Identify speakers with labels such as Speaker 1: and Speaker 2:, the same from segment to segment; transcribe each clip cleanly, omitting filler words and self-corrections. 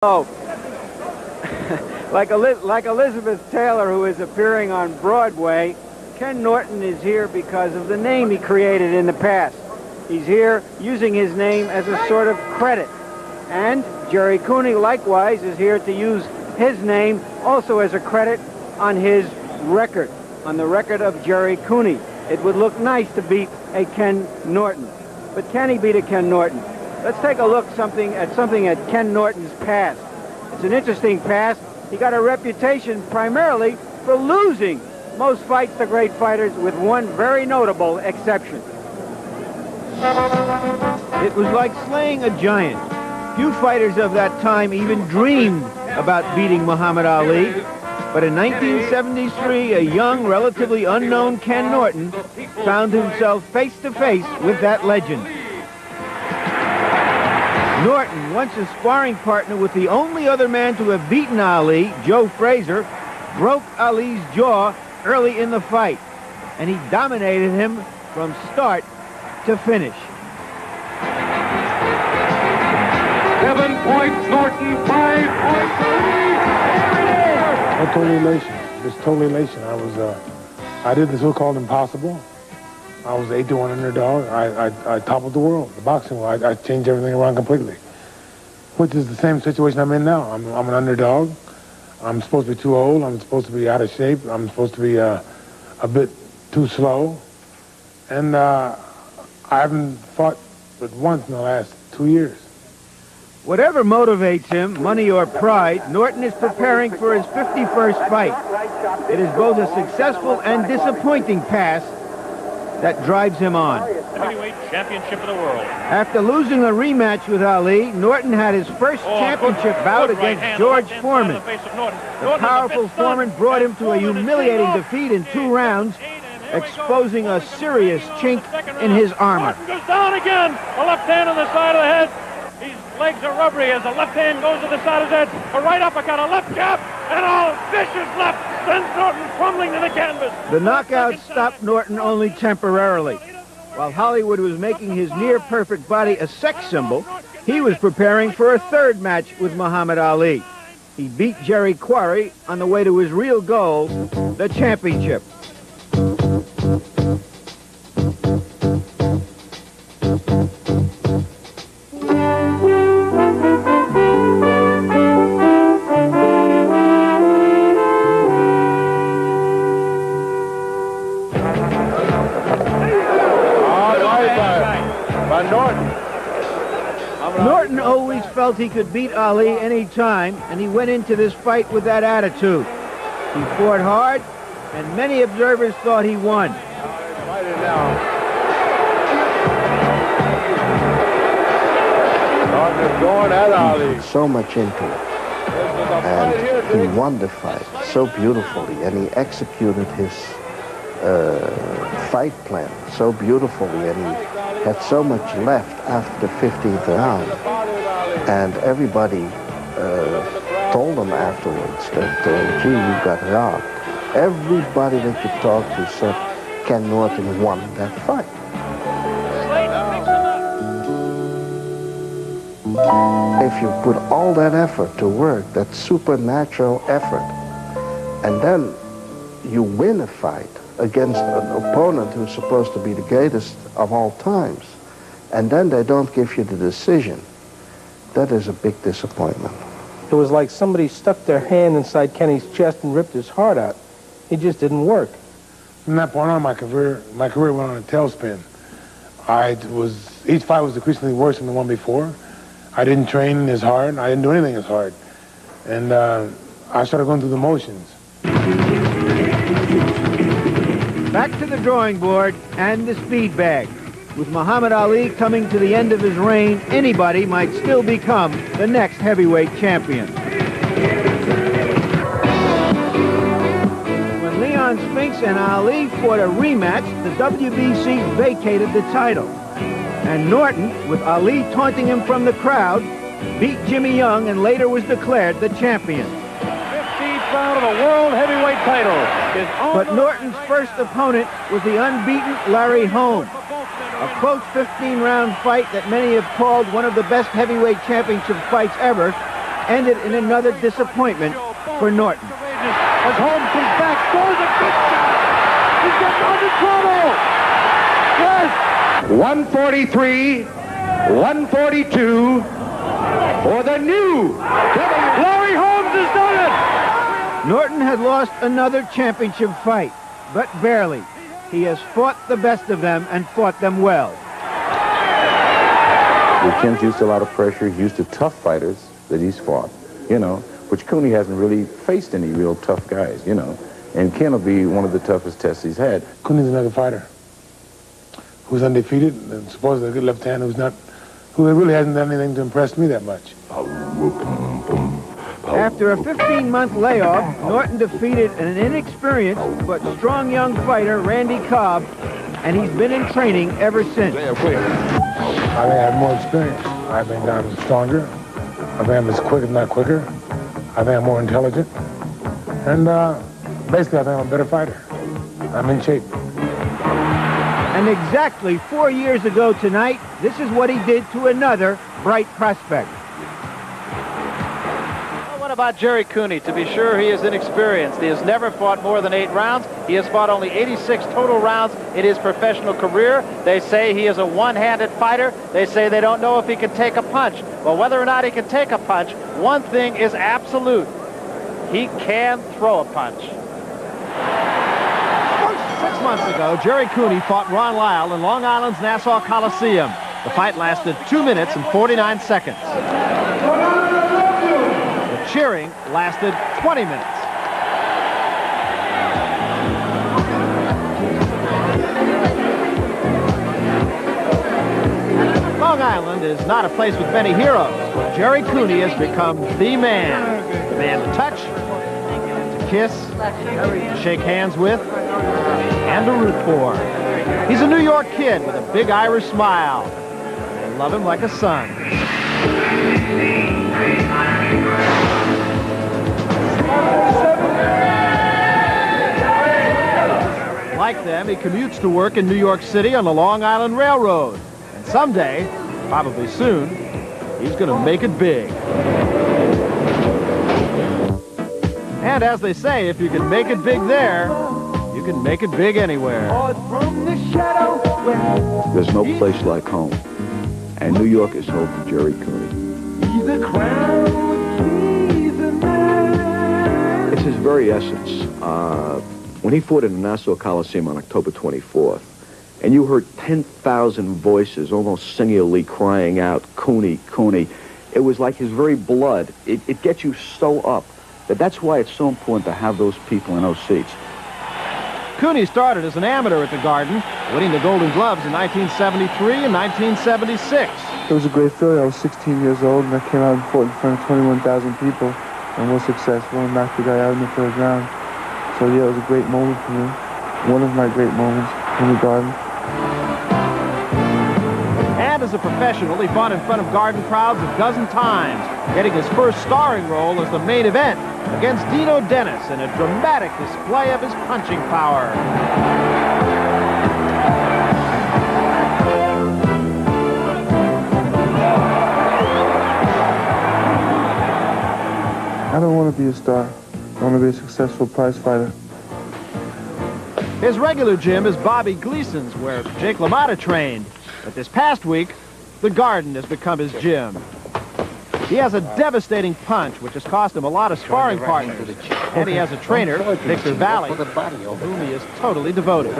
Speaker 1: Oh, like Elizabeth Taylor, who is appearing on Broadway, Ken Norton is here because of the name he created in the past. He's here using his name as a sort of credit. And Gerry Cooney, likewise, is here to use his name also as a credit on his record, on the record of Gerry Cooney. It would look nice to beat a Ken Norton. But can he beat a Ken Norton? Let's take a look at Ken Norton's past. It's an interesting past. He got a reputation primarily for losing most fights to great fighters, with one very notable exception. It was like slaying a giant. Few fighters of that time even dreamed about beating Muhammad Ali. But in 1973, a young, relatively unknown Ken Norton found himself face to face with that legend. Norton, once a sparring partner with the only other man to have beaten Ali, Joe Frazier, broke Ali's jaw early in the fight, and he dominated him from start to finish.
Speaker 2: 7 points, Norton, 5 points, Ali.
Speaker 3: Total elation. Just total elation. I did the so-called impossible. I was 8-1 underdog. I toppled the world, the boxing world. I changed everything around completely, which is the same situation I'm in now. I'm an underdog. I'm supposed to be too old. I'm supposed to be out of shape. I'm supposed to be a bit too slow. And I haven't fought but once in the last 2 years.
Speaker 1: Whatever motivates him, money or pride, Norton is preparing for his 51st fight. It is both a successful and disappointing past that drives him on.
Speaker 4: Heavyweight championship of the world.
Speaker 1: After losing a rematch with Ali, Norton had his first championship bout against George Foreman. The powerful Foreman brought him to a humiliating defeat in 2 rounds, exposing a serious chink in his armor.
Speaker 4: Norton goes down again. A left hand on the side of the head. His legs are rubbery as the left hand goes to the side of his head. A right uppercut, a left jab, and a vicious left sends Norton crumbling to the canvas.
Speaker 1: The knockout stopped Norton only temporarily. While Hollywood was making his near-perfect body a sex symbol, he was preparing for a third match with Muhammad Ali. He beat Jerry Quarry on the way to his real goal, the championship. Norton always felt he could beat Ali any time, and he went into this fight with that attitude. He fought hard, and many observers thought he won.
Speaker 3: Norton is going at Ali.
Speaker 5: So much into it. And he won the fight so beautifully, and he executed his fight plan so beautifully, and he had so much left after the 15th round. And everybody told him afterwards that, gee, you got robbed. Everybody that you talked to said Ken Norton won that fight. If you put all that effort to work, that supernatural effort, and then you win a fight against an opponent who's supposed to be the greatest of all times, and then they don't give you the decision, that is a big disappointment.
Speaker 6: It was like somebody stuck their hand inside Kenny's chest and ripped his heart out. It just didn't work.
Speaker 3: From that point on, my career went on a tailspin. Each fight was increasingly worse than the one before. I didn't train as hard. I didn't do anything as hard. And I started going through the motions.
Speaker 1: Back to the drawing board and the speed bag. With Muhammad Ali coming to the end of his reign, anybody might still become the next heavyweight champion. When Leon Spinks and Ali fought a rematch, the WBC vacated the title. And Norton, with Ali taunting him from the crowd, beat Jimmy Young and later was declared the champion.
Speaker 4: 15th round of the world heavyweight title.
Speaker 1: But Norton's first opponent was the unbeaten Larry Holmes. A close 15-round fight that many have called one of the best heavyweight championship fights ever ended in another disappointment for Norton.
Speaker 4: As Holmes comes back, scores a good shot. He's getting into trouble. Yes.
Speaker 2: 143, 142 for the new
Speaker 4: Larry Holmes has done it.
Speaker 1: Norton had lost another championship fight, but barely. He has fought the best of them and fought them well.
Speaker 7: Ken's used to a lot of pressure. He's used to tough fighters that he's fought, you know, which Cooney hasn't really faced any real tough guys, you know. And Ken will be one of the toughest tests he's had.
Speaker 3: Cooney's another fighter who's undefeated, and supposedly a good left hand who really hasn't done anything to impress me that much.
Speaker 1: After a 15-month layoff, Norton defeated an inexperienced but strong young fighter, Randy Cobb, and he's been in training ever since.
Speaker 3: I think I have more experience. I think I'm stronger. I think I'm as quick, if not quicker. I think I'm more intelligent. And basically, I think I'm a better fighter. I'm in shape.
Speaker 1: And exactly 4 years ago tonight, this is what he did to another bright prospect.
Speaker 8: What about Gerry Cooney? To be sure, he is inexperienced. He has never fought more than 8 rounds. He has fought only 86 total rounds in his professional career. They say he is a one-handed fighter. They say they don't know if he can take a punch. Well, whether or not he can take a punch, one thing is absolute. He can throw a punch.
Speaker 9: 6 months ago, Gerry Cooney fought Ron Lyle in Long Island's Nassau Coliseum. The fight lasted 2 minutes and 49 seconds. The cheering lasted 20 minutes. Long Island is not a place with many heroes, but Gerry Cooney has become the man. The man to touch, to kiss, to shake hands with, and to root for. He's a New York kid with a big Irish smile. They love him like a son. Like them, he commutes to work in New York City on the Long Island Railroad. And someday, probably soon, he's going to make it big. And as they say, if you can make it big there, you can make it big anywhere.
Speaker 7: There's no place like home. And New York is home to Gerry Cooney. It's his very essence. When he fought in the Nassau Coliseum on October 24th, and you heard 10,000 voices almost singularly crying out, Cooney, Cooney, it was like his very blood. It gets you so up. That's why it's so important to have those people in those seats.
Speaker 9: Cooney started as an amateur at the Garden, winning the Golden Gloves in 1973 and 1976.
Speaker 10: It was a great feeling. I was 16 years old, and I came out and fought in front of 21,000 people and was successful and knocked the guy out in the third round. So, yeah, it was a great moment for me. One of my great moments in the Garden.
Speaker 9: And as a professional, he fought in front of Garden crowds a dozen times, getting his first starring role as the main event against Dino Dennis in a dramatic display of his punching power.
Speaker 10: I don't want to be a star. I want to be a successful prize fighter.
Speaker 9: His regular gym is Bobby Gleason's, where Jake LaMotta trained. But this past week, the Garden has become his gym. He has a devastating punch, which has cost him a lot of sparring partners. And he has a trainer, Victor Valley, to whom he is totally devoted.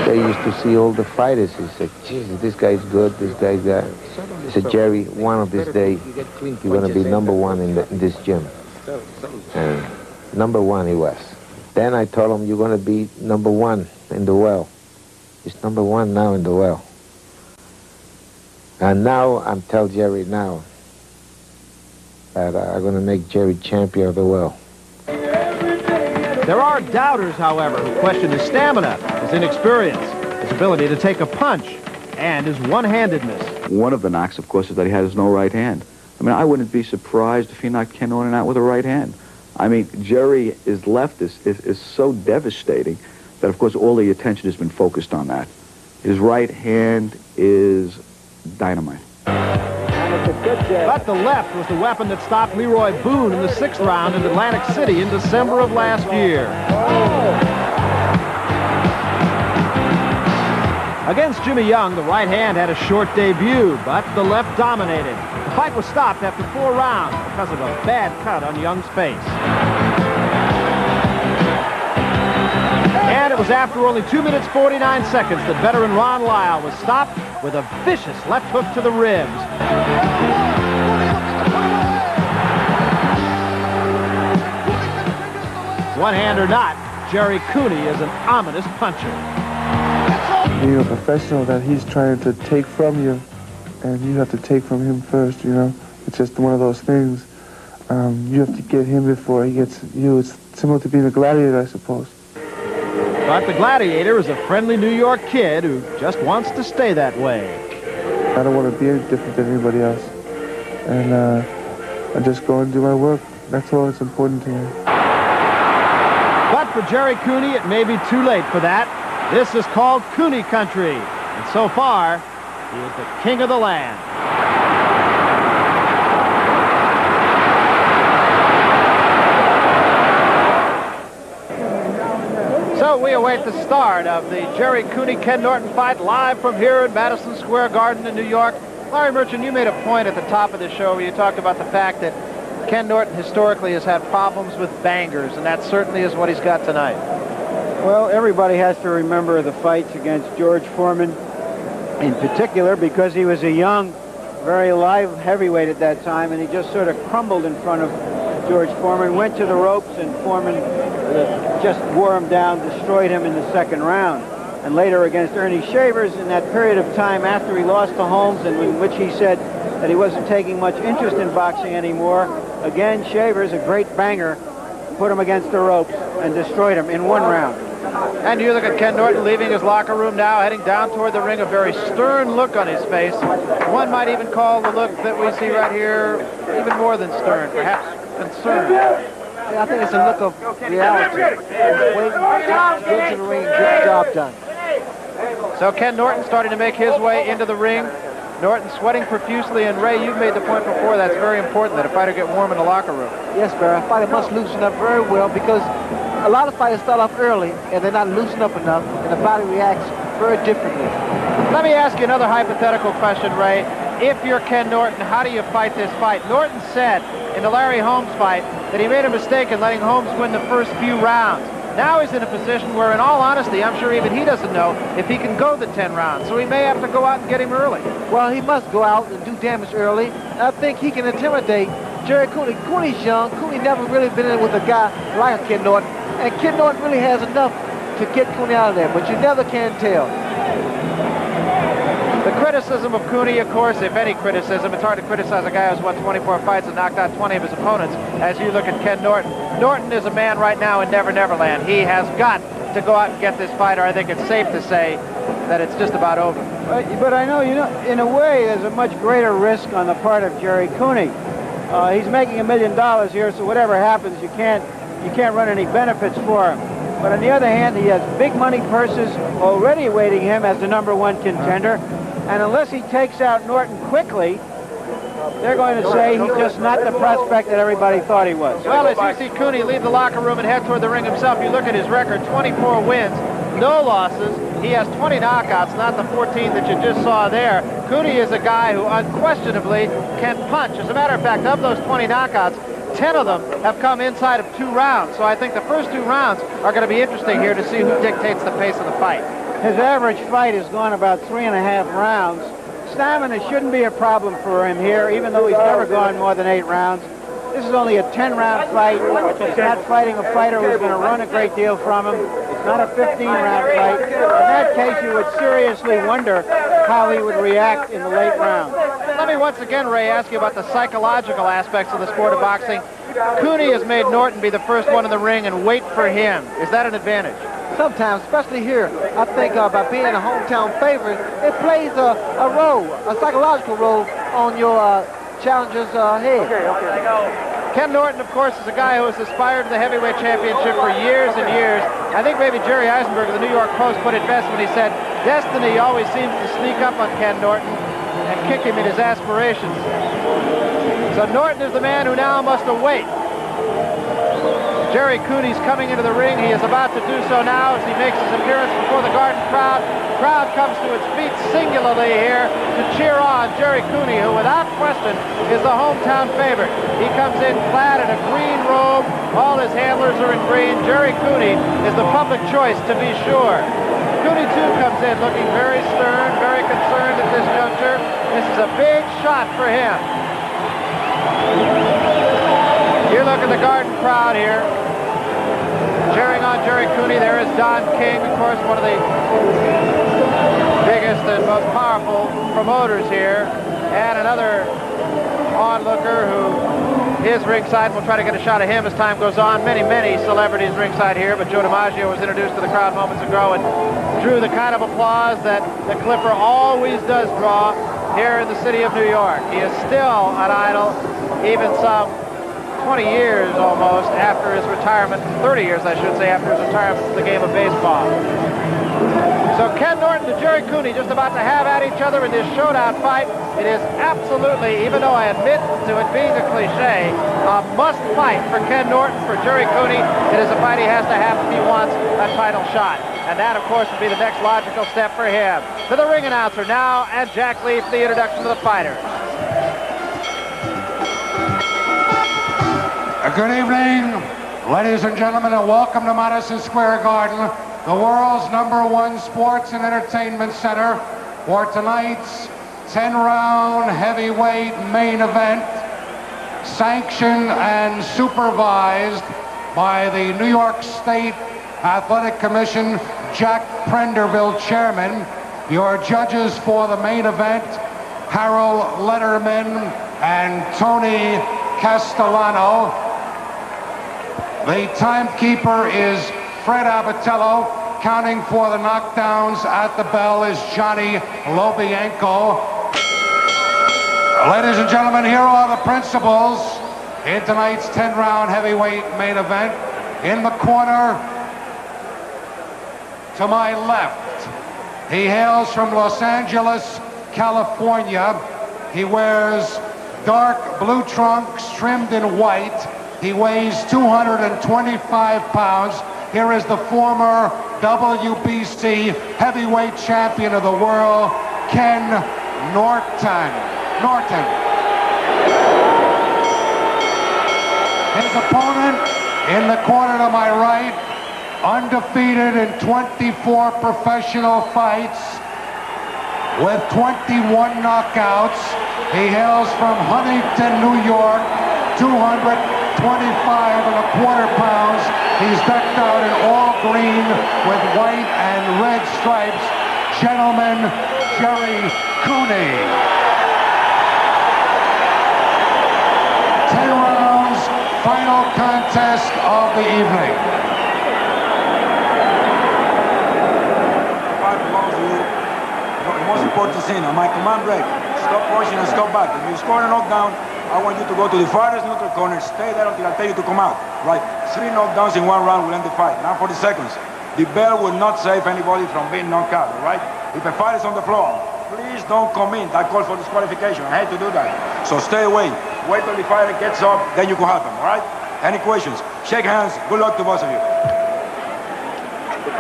Speaker 11: They used to see all the fighters. He said, Jesus, this guy's good, this guy's that. He said, Gerry, one of this day, you're going to be #1 in this gym. And #1 he was. Then I told him, you're going to be #1 in the well. He's #1 now in the well. And now I'm telling Gerry now that I'm going to make Gerry champion of the well.
Speaker 9: There are doubters, however, who question his stamina, his inexperience, his ability to take a punch, and his one-handedness.
Speaker 7: One of the knocks, of course, is that he has no right hand. I mean, I wouldn't be surprised if he knocked Ken Norton out with a right hand. I mean, Gerry's left is so devastating that, of course, all the attention has been focused on that. His right hand is dynamite.
Speaker 2: And it's a good
Speaker 9: But the left was the weapon that stopped Leroy Boone in the 6th round in Atlantic City in December of last year. Against Jimmy Young, the right hand had a short debut, but the left dominated. The fight was stopped after 4 rounds because of a bad cut on Young's face. And it was after only 2 minutes 49 seconds that veteran Ron Lyle was stopped with a vicious left hook to the ribs. One hand or not, Gerry Cooney is an ominous puncher.
Speaker 10: Being a professional that he's trying to take from you, and you have to take from him first, you know. It's just one of those things. You have to get him before he gets you. It's similar to being a gladiator, I suppose.
Speaker 9: But the gladiator is a friendly New York kid who just wants to stay that way.
Speaker 10: I don't want to be any different than anybody else. And I just go and do my work. That's all that's important to me.
Speaker 9: But for Gerry Cooney, it may be too late for that. This is called Cooney country. And so far, he is the king of the land. So we await the start of the Gerry Cooney-Ken Norton fight live from here in Madison Square Garden in New York. Larry Merchant, you made a point at the top of the show where you talked about the fact that Ken Norton historically has had problems with bangers, and that certainly is what he's got tonight.
Speaker 1: Well, everybody has to remember the fights against George Foreman in particular because he was a young, very live heavyweight at that time, and he just sort of crumbled in front of George Foreman, went to the ropes, and Foreman just wore him down, destroyed him in the 2nd round. And later against Ernie Shavers, in that period of time after he lost to Holmes, and in which he said that he wasn't taking much interest in boxing anymore, again, Shavers, a great banger, put him against the ropes and destroyed him in 1 round.
Speaker 8: And you look at Ken Norton leaving his locker room now, heading down toward the ring, a very stern look on his face. One might even call the look that we see right here even more than stern, perhaps concerned.
Speaker 6: Yeah, I think it's a look of reality. Waiting to get to the ring and get the job done.
Speaker 8: So Ken Norton starting to make his way into the ring. Norton sweating profusely, and Ray, you've made the point before that's very important that a fighter get warm in the locker room.
Speaker 6: Yes, Barry. A fighter must loosen up very well because a lot of fighters start off early and they're not loosened up enough, and the body reacts very differently.
Speaker 8: Let me ask you another hypothetical question, Ray. If you're Ken Norton, how do you fight this fight? Norton said in the Larry Holmes fight that he made a mistake in letting Holmes win the first few rounds. Now he's in a position where, in all honesty, I'm sure even he doesn't know if he can go the 10 rounds, so he may have to go out and get him early.
Speaker 6: Well, he must go out and do damage early. I think he can intimidate Gerry Cooney. Cooney's young. Cooney never really been in with a guy like Ken Norton, and Ken Norton really has enough to get Cooney out of there, but you never can tell.
Speaker 8: The criticism of Cooney, of course, if any criticism, it's hard to criticize a guy who's won 24 fights and knocked out 20 of his opponents, as you look at Ken Norton. Norton is a man right now in Never Never Land. He has got to go out and get this fighter. I think it's safe to say that it's just about over.
Speaker 1: But I know, in a way, there's a much greater risk on the part of Gerry Cooney. He's making $1 million here, so whatever happens, you can't run any benefits for him. But on the other hand, he has big money purses already awaiting him as the #1 contender. And unless he takes out Norton quickly, they're going to say he's just not the prospect that everybody thought he was.
Speaker 8: Well, as you see Cooney leave the locker room and head toward the ring himself, you look at his record, 24 wins, no losses. He has 20 knockouts, not the 14 that you just saw there. Cooney is a guy who unquestionably can punch. As a matter of fact, of those 20 knockouts, 10 of them have come inside of 2 rounds. So I think the first 2 rounds are going to be interesting here to see who dictates the pace of the fight.
Speaker 1: His average fight has gone about 3.5 rounds. Stamina shouldn't be a problem for him here, even though he's never gone more than 8 rounds. This is only a 10-round fight. He's not fighting a fighter who's going to run a great deal from him. It's not a 15-round fight. In that case, you would seriously wonder how he would react in the late rounds.
Speaker 8: Let me once again, Ray, ask you about the psychological aspects of the sport of boxing. Cooney has made Norton be the first one in the ring and wait for him. Is that an advantage?
Speaker 6: Sometimes, especially here, I think by being a hometown favorite, it plays a role, a psychological role on your challenger's head.
Speaker 8: Ken Norton, of course, is a guy who has aspired to the heavyweight championship for years and years. I think maybe Jerry Eisenberg of the New York Post put it best when he said, destiny always seems to sneak up on Ken Norton. and kick him in his aspirations. So Norton is the man who now must await. Gerry Cooney's coming into the ring. He is about to do so now as he makes his appearance before the Garden crowd. The crowd comes to its feet singularly here to cheer on Gerry Cooney, who without question is the hometown favorite. He comes in clad in a green robe. All his handlers are in green. Gerry Cooney is the public choice, to be sure. Cooney, too, comes in looking very stern, very concerned at this juncture. This is a big shot for him. You look at the Garden crowd here, cheering on Gerry Cooney. There is Don King, of course, one of the biggest and most powerful promoters here, and another onlooker who is ringside. We'll try to get a shot of him as time goes on. Many, many celebrities ringside here, but Joe DiMaggio was introduced to the crowd moments ago and drew the kind of applause that the Clipper always does draw here in the city of New York. He is still an idol, even some 20 years almost after his retirement, 30 years I should say, after his retirement from the game of baseball. So Ken Norton and Gerry Cooney just about to have at each other in this showdown fight. It is absolutely, even though I admit to it being a cliche, a must fight for Ken Norton, for Gerry Cooney. It is a fight he has to have if he wants a title shot. And that, of course, would be the next logical step for him. To the ring announcer now, and Jack Lee for the introduction of the fighters.
Speaker 12: Good evening, ladies and gentlemen, and welcome to Madison Square Garden, the world's #1 sports and entertainment center, for tonight's 10-round heavyweight main event, sanctioned and supervised by the New York State Athletic Commission, Jack Prenderville, chairman. Your judges for the main event, Harold Letterman and Tony Castellano. The timekeeper is Fred Abatello. Counting for the knockdowns at the bell is Johnny Lobianco. Ladies and gentlemen, here are the principals in tonight's 10-round heavyweight main event. In the corner, to my left, he hails from Los Angeles, California. He wears dark blue trunks trimmed in white. He weighs 225 pounds. Here is the former WBC heavyweight champion of the world, Ken Norton. His opponent in the corner to my right, undefeated in 24 professional fights with 21 knockouts. He hails from Huntington, New York, 225.25 pounds. He's decked out in all green with white and red stripes. Gentleman, Gerry Cooney. 10 rounds, final contest of the evening.
Speaker 13: The most important thing, on my command break, stop pushing and stop back. If you score a knockdown, I want you to go to the farthest neutral corner, stay there until I tell you to come out. Right, 3 knockdowns in 1 round will end the fight. Now 40 seconds. The bell will not save anybody from being knocked out, all right? If a fight is on the floor, please don't come in. I call for disqualification. I hate to do that. So stay away. Wait till the fighter gets up, then you can help him, all right? Any questions? Shake hands. Good luck to both of you.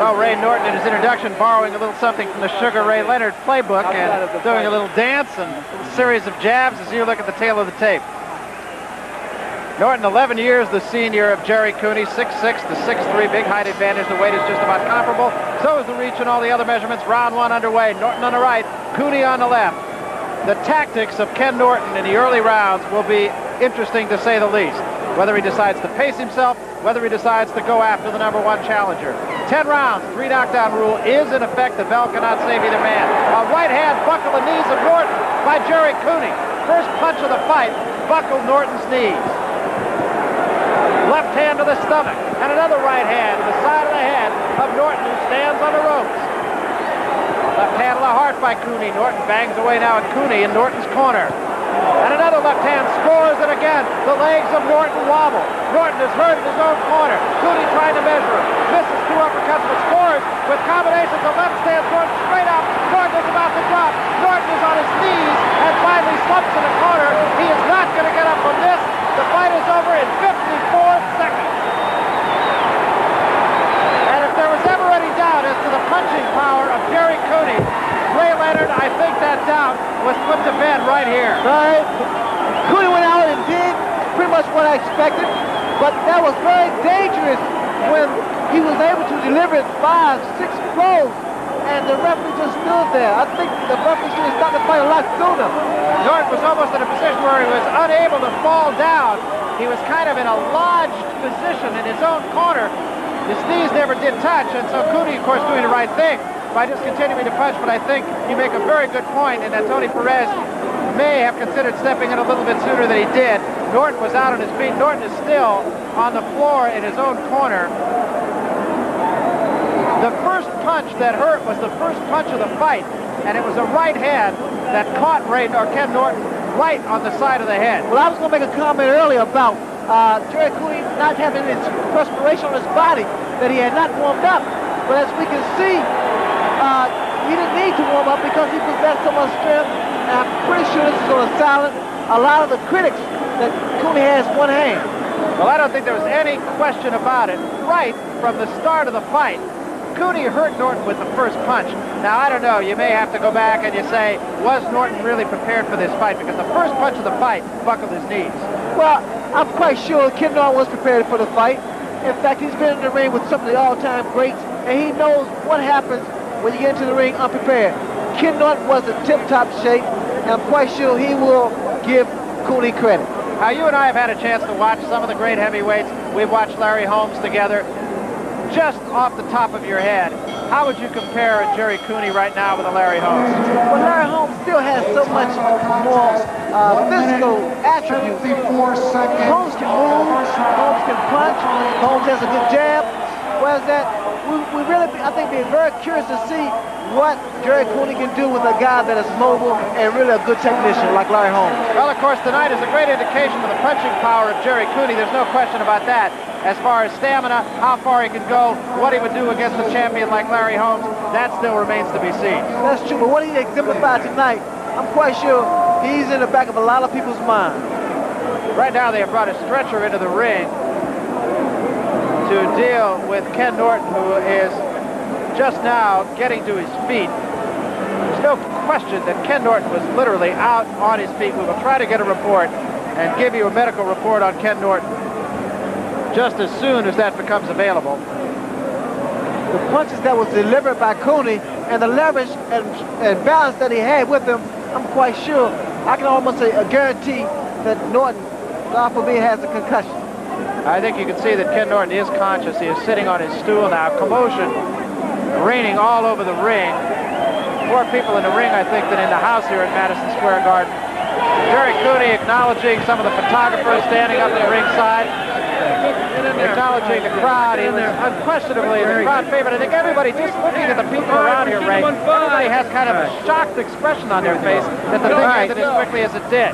Speaker 8: Well, Ray Norton in his introduction borrowing a little something from the Sugar Ray Leonard playbook and doing a little dance and a series of jabs as you look at the tail of the tape. Norton, 11 years the senior of Gerry Cooney, 6'6" to 6'3", big height advantage. The weight is just about comparable. So is the reach and all the other measurements. Round 1 underway. Norton on the right, Cooney on the left. The tactics of Ken Norton in the early rounds will be interesting to say the least. Whether he decides to pace himself, whether he decides to go after the #1 challenger. 10 rounds, 3 knockdown rule is in effect. The bell cannot save either man. A right hand buckled the knees of Norton by Gerry Cooney. First punch of the fight buckled Norton's knees. Left hand to the stomach, and another right hand to the side of the head of Norton, who stands on the ropes. Left hand to the heart by Cooney. Norton bangs away now at Cooney in Norton's corner. And another left hand scores, and again, the legs of Norton wobble. Norton is hurt in his own corner. Cooney trying to measure him. Misses 2 uppercuts, but scores with combinations of left stands going straight up. Norton is about to drop. Norton is on his knees and finally slumps in the corner. He is not going to get up from this. The fight is over in 54 seconds. And if there was ever any doubt as to the punching power of Gerry Cooney, Ray Leonard, I think that doubt was put to bed right here.
Speaker 6: Right. Cooney went out and did pretty much what I expected, but that was very dangerous when he was able to deliver it 5, 6 blows, and the referee just stood there. I think the referee should have stopped the fight a lot sooner.
Speaker 8: Norton was almost in a position where he was unable to fall down. He was kind of in a lodged position in his own corner. His knees never did touch, and so Cooney, of course, doing the right thing by just continuing to punch, but I think you make a very good point in that Tony Perez may have considered stepping in a little bit sooner than he did. Norton was out on his feet. Norton is still on the floor in his own corner. The first punch that hurt was the first punch of the fight, and it was a right hand that caught Ken Norton right on the side of the head.
Speaker 6: Well, I was going to make a comment earlier about Gerry Cooney not having his perspiration on his body, that he had not warmed up. But as we can see, he didn't need to warm up because he possessed so much strength, and I'm pretty sure this is going to silence a lot of the critics that Cooney has one hand.
Speaker 8: Well, I don't think there was any question about it. Right from the start of the fight, Cooney hurt Norton with the first punch. Now, I don't know, you may have to go back and you say, was Norton really prepared for this fight? Because the first punch of the fight buckled his knees.
Speaker 6: Well, I'm quite sure Ken Norton was prepared for the fight. In fact, he's been in the ring with some of the all-time greats, and he knows what happens when you get into the ring unprepared. Ken Norton was in tip-top shape, and I'm quite sure he will give Cooney credit.
Speaker 8: Now, you and I have had a chance to watch some of the great heavyweights. We've watched Larry Holmes together. Just off the top of your head, how would you compare Gerry Cooney right now with a Larry Holmes?
Speaker 6: Well, Larry Holmes still has so much more physical attributes. Holmes can move, Holmes can punch, Holmes has a good jab. Whereas that, we really, I think, be very curious to see what Gerry Cooney can do with a guy that is mobile and really a good technician like Larry Holmes.
Speaker 8: Well, of course, tonight is a great indication of the punching power of Gerry Cooney. There's no question about that. As far as stamina, how far he can go, what he would do against a champion like Larry Holmes, that still remains to be seen.
Speaker 6: That's true, but what he exemplified tonight, I'm quite sure he's in the back of a lot of people's minds.
Speaker 8: Right now, they have brought a stretcher into the ring to deal with Ken Norton, who is just now getting to his feet. There's no question that Ken Norton was literally out on his feet. We will try to get a report and give you a medical report on Ken Norton just as soon as that becomes available.
Speaker 6: The punches that was delivered by Cooney and the leverage and balance that he had with him, I'm quite sure, I can almost say a guarantee that Norton, God forbid, has a concussion.
Speaker 8: I think you can see that Ken Norton is conscious. He is sitting on his stool now. Commotion reigning all over the ring. More people in the ring, I think, than in the house here at Madison Square Garden. Gerry Cooney acknowledging some of the photographers standing up at the ringside. Acknowledging the crowd. He was unquestionably the crowd favorite. I think everybody, just looking at the people around here, Ray, everybody has kind of a shocked expression on their face that the thing ended as quickly as it did.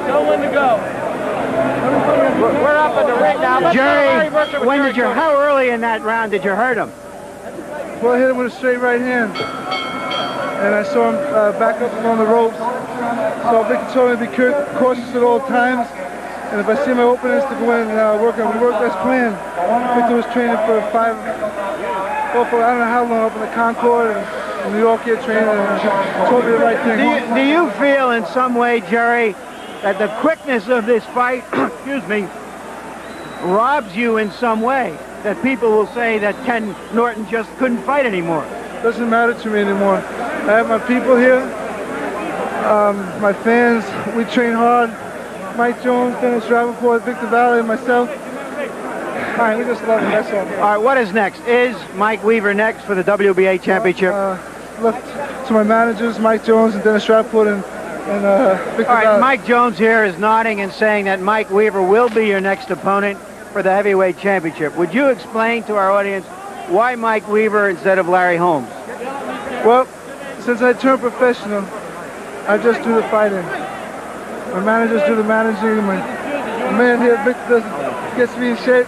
Speaker 14: Tell when to go.
Speaker 8: We're up in the ring now.
Speaker 1: Gerry, how early in that round did you hurt him?
Speaker 14: Well, I hit him with a straight right hand. And I saw him back up on the ropes. So Victor told me to be cautious at all times. And if I see my openings to go in and work on, we worked as planned. Victor was training for I don't know how long, up in the Concord and New York here training, and told me the right thing.
Speaker 1: Do you feel in some way, Gerry, that the quickness of this fight, excuse me, robs you in some way? That people will say that Ken Norton just couldn't fight anymore?
Speaker 14: Doesn't matter to me anymore. I have my people here, my fans. We train hard. Mike Jones, Dennis Davenport, Victor Valley, and myself. All right, we just love him, that's all.
Speaker 1: All right, what is next? Is Mike Weaver next for the WBA championship?
Speaker 14: Left to my managers, Mike Jones and Dennis Davenport and Victor
Speaker 1: All right,
Speaker 14: Valley.
Speaker 1: Mike Jones here is nodding and saying that Mike Weaver will be your next opponent for the heavyweight championship. Would you explain to our audience why Mike Weaver instead of Larry Holmes?
Speaker 14: Well, since I turned professional, I just do the fighting. My managers do the managing. My man here, Victor, gets me in shape.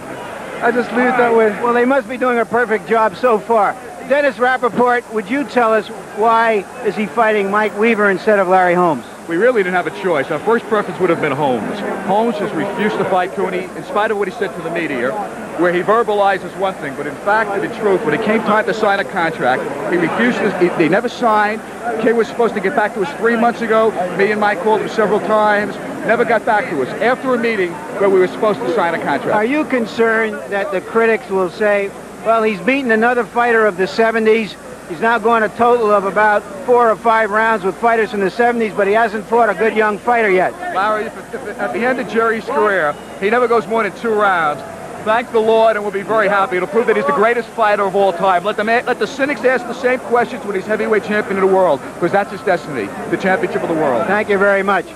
Speaker 14: I just leave it that way.
Speaker 1: Well, they must be doing a perfect job so far. Dennis Rappaport, would you tell us why is he fighting Mike Weaver instead of Larry Holmes?
Speaker 15: We really didn't have a choice. Our first preference would have been Holmes. Holmes just refused to fight Cooney, in spite of what he said to the media, where he verbalizes one thing, but in fact and in truth, when it came time to sign a contract, he refused to, they never signed. Kid was supposed to get back to us 3 months ago. Me and Mike called him several times, never got back to us after a meeting where we were supposed to sign a contract.
Speaker 1: Are you concerned that the critics will say, well, he's beaten another fighter of the 70s, he's now going a total of about 4 or 5 rounds with fighters from the 70s, but he hasn't fought a good young fighter yet?
Speaker 15: Larry, if at the end of Jerry's career, he never goes more than 2 rounds, thank the Lord, and we'll be very happy. It'll prove that he's the greatest fighter of all time. Let the cynics ask the same questions when he's heavyweight champion of the world, because that's his destiny, the championship of the world.
Speaker 1: Thank you very much.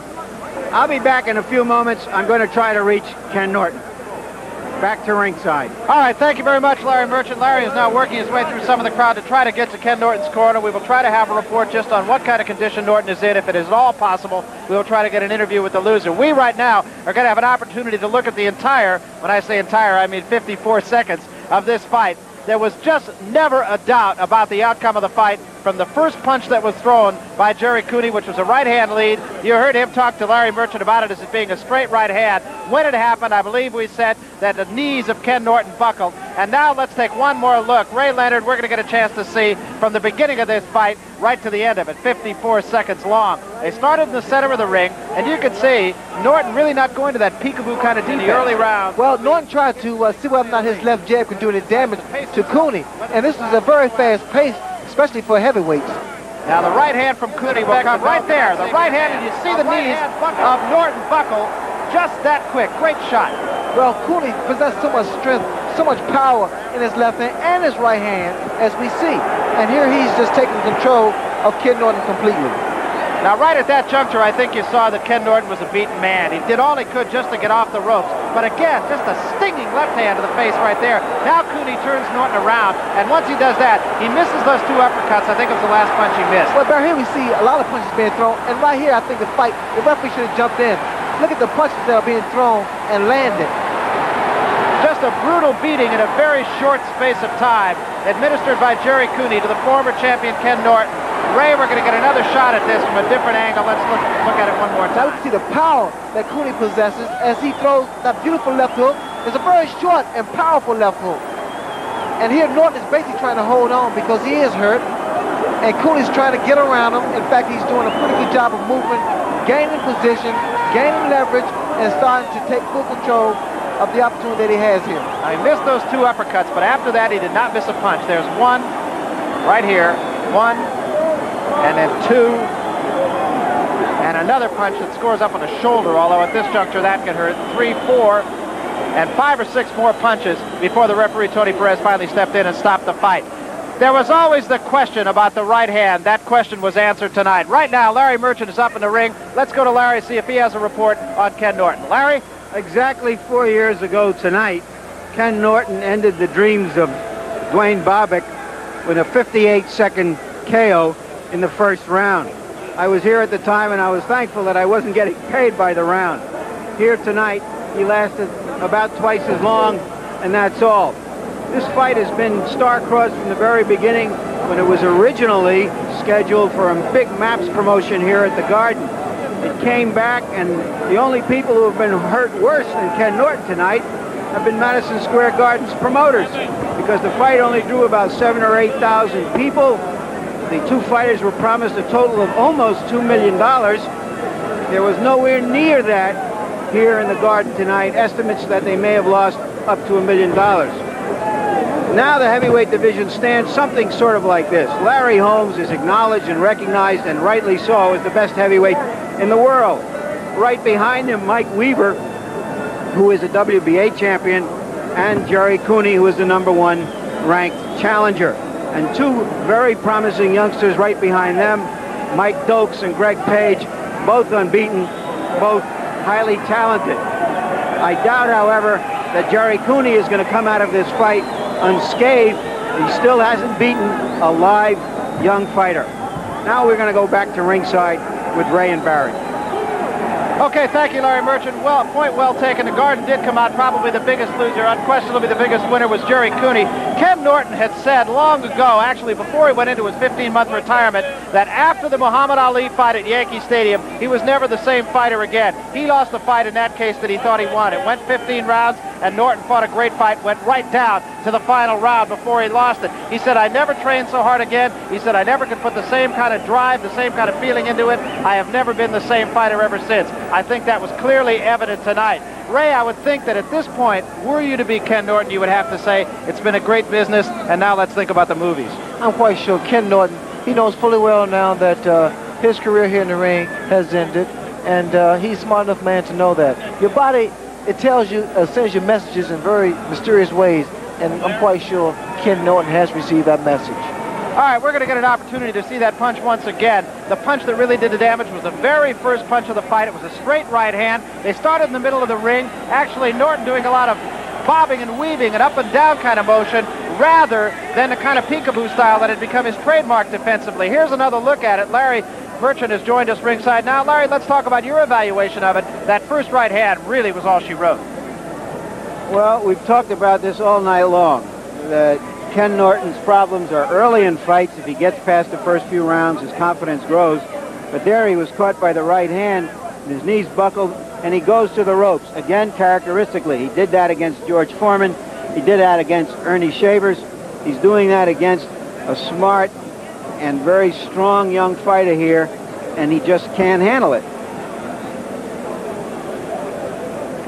Speaker 1: I'll be back in a few moments. I'm going to try to reach Ken Norton. Back to ringside.
Speaker 8: All right, thank you very much, Larry Merchant. Larry is now working his way through some of the crowd to try to get to Ken Norton's corner. We will try to have a report just on what kind of condition Norton is in. If it is at all possible, we will try to get an interview with the loser. We right now are going to have an opportunity to look at the entire, when I say entire, I mean 54 seconds of this fight. There was just never a doubt about the outcome of the fight from the first punch that was thrown by Gerry Cooney, which was a right-hand lead. You heard him talk to Larry Merchant about it as it being a straight right hand. When it happened, I believe we said that the knees of Ken Norton buckled. And now let's take one more look. Ray Leonard, we're going to get a chance to see from the beginning of this fight right to the end of it, 54 seconds long. They started in the center of the ring, and you can see Norton really not going to that peekaboo kind of defense in the early round.
Speaker 6: Well, Norton tried to see whether or not his left jab could do any damage to Cooney. And this is a very fast pace, especially for heavyweights.
Speaker 8: Now the right hand from Cooney will come right there. The right hand, and you see the knees of Norton buckle just that quick. Great shot.
Speaker 6: Well, Cooney possessed so much strength, so much power in his left hand and his right hand, as we see. And here he's just taking control of Ken Norton completely.
Speaker 8: Now, right at that juncture, I think you saw that Ken Norton was a beaten man. He did all he could just to get off the ropes. But again, just a stinging left hand to the face right there. Now Cooney turns Norton around, and once he does that, he misses those 2 uppercuts. I think it was the last punch he missed.
Speaker 6: Well, Barry, here we see a lot of punches being thrown, and right here, I think the referee should have jumped in. Look at the punches that are being thrown and landed.
Speaker 8: Just a brutal beating in a very short space of time, administered by Gerry Cooney to the former champion Ken Norton. Ray, we're going to get another shot at this from a different angle. Let's look at it one more time.
Speaker 6: Now we can see the power that Cooney possesses as he throws that beautiful left hook. It's a very short and powerful left hook. And here Norton is basically trying to hold on because he is hurt. And Cooney's trying to get around him. In fact, he's doing a pretty good job of movement, gaining position, gaining leverage, and starting to take full control of the opportunity that he has here.
Speaker 8: Now, he missed those 2 uppercuts, but after that, he did not miss a punch. There's 1 right here, 1, and then 2, and another punch that scores up on the shoulder, although at this juncture that can hurt. 3, 4, and 5 or 6 more punches before the referee, Tony Perez, finally stepped in and stopped the fight. There was always the question about the right hand. That question was answered tonight. Right now, Larry Merchant is up in the ring. Let's go to Larry, see if he has a report on Ken Norton. Larry?
Speaker 1: Exactly 4 years ago tonight, Ken Norton ended the dreams of Dwayne Bobbick with a 58-second KO in the first round. I was here at the time, and I was thankful that I wasn't getting paid by the round. Here tonight, he lasted about twice as long, and that's all. This fight has been star-crossed from the very beginning when it was originally scheduled for a big MAPS promotion here at the Garden. It came back, and the only people who have been hurt worse than Ken Norton tonight have been Madison Square Garden's promoters, because the fight only drew about 7,000 or 8,000 people. The 2 fighters were promised a total of almost $2 million. There was nowhere near that here in the Garden tonight. Estimates that they may have lost up to $1 million. Now the heavyweight division stands something sort of like this. Larry Holmes is acknowledged and recognized, and rightly so, as the best heavyweight in the world. Right behind him, Mike Weaver, who is a WBA champion, and Gerry Cooney, who is the #1 ranked challenger. And 2 very promising youngsters right behind them, Mike Dokes and Greg Page, both unbeaten, both highly talented. I doubt, however, that Gerry Cooney is going to come out of this fight unscathed. He still hasn't beaten a live young fighter. Now we're going to go back to ringside with Ray and Barry.
Speaker 8: Okay, thank you, Larry Merchant. Well, point well taken. The Garden did come out probably the biggest loser. Unquestionably, the biggest winner was Gerry Cooney. Ken Norton had said long ago, actually before he went into his 15-month retirement, that after the Muhammad Ali fight at Yankee Stadium, he was never the same fighter again. He lost the fight in that case that he thought he won. It went 15 rounds, and Norton fought a great fight, went right down to the final round before he lost it. He said, I never trained so hard again. He said, I never could put the same kind of drive, the same kind of feeling into it. I have never been the same fighter ever since. I think that was clearly evident tonight. Ray, I would think that at this point, were you to be Ken Norton, you would have to say, it's been a great business, and now let's think about the movies.
Speaker 6: I'm quite sure Ken Norton, he knows fully well now that his career here in the ring has ended, and he's a smart enough man to know that. Your body, it tells you, sends you messages in very mysterious ways, and I'm quite sure Ken Norton has received that message.
Speaker 8: All right, we're going to get an opportunity to see that punch once again. The punch that really did the damage was the very first punch of the fight. It was a straight right hand. They started in the middle of the ring. Actually, Norton doing a lot of bobbing and weaving and up and down kind of motion rather than the kind of peekaboo style that had become his trademark defensively. Here's another look at it. Larry Merchant has joined us ringside now. Larry, let's talk about your evaluation of it. That first right hand really was all she wrote.
Speaker 1: Well, we've talked about this all night long. Ken Norton's problems are early in fights. If he gets past the first few rounds, his confidence grows. But there he was caught by the right hand, and his knees buckled, and he goes to the ropes. Again, characteristically, he did that against George Foreman. He did that against Ernie Shavers. He's doing that against a smart and very strong young fighter here, and he just can't handle it.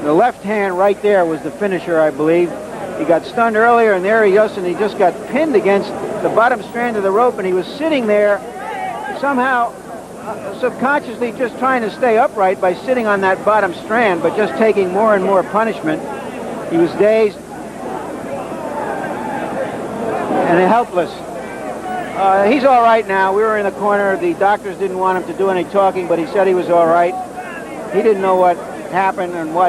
Speaker 1: The left hand right there was the finisher, I believe. He got stunned earlier, and there he is, and he just got pinned against the bottom strand of the rope, and he was sitting there somehow subconsciously just trying to stay upright by sitting on that bottom strand, but just taking more and more punishment. He was dazed and helpless. He's all right now. We were in the corner. The doctors didn't want him to do any talking, but he said he was all right. He didn't know what happened and what